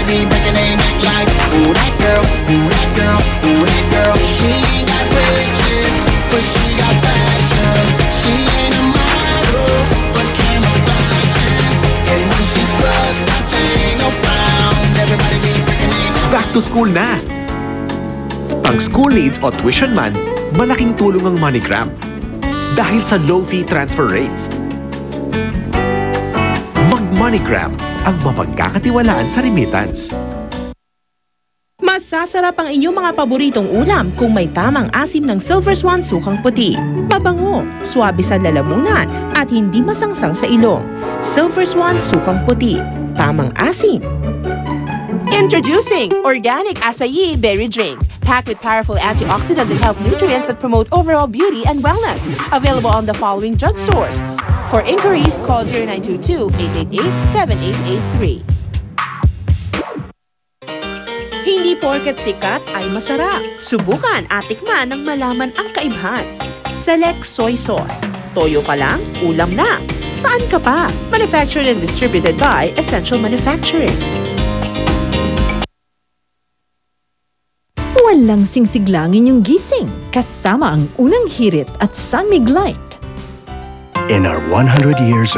be breaking their neck like, ooh, that girl, ooh, that girl, ooh, that girl. She ain't got riches, but she got passion. She ain't a model, but cameras flashing. And when she strutts that thing around, everybody be breaking their neck. Back to school na! Pag school needs o tuition man, malaking tulong ang MoneyGram. Dahil sa low-fee transfer rates. Mag-MoneyGram ang mapagkakatiwalaan sa remittance. Masasarap ang inyong mga paboritong ulam kung may tamang asim ng Silver Swan sukang puti. Mabango, swabe sa lalamunan at hindi masangsang sa ilong. Silver Swan sukang puti, tamang asim. Introducing Organic Acai Berry Drink, packed with powerful antioxidant and health nutrients that promote overall beauty and wellness. Available on the following drugstores. For inquiries, call 0922-888-7883. Hindi porket sikat ay masarap. Subukan at tikman nang malaman ang kaibahan. Select Soy Sauce. Toyo pa lang, ulam na. Saan ka pa? Manufactured and distributed by Essential Manufacturing. Walang singsiglangin yung gising kasama ang unang hirit at Sunmig Light. In our 100 years of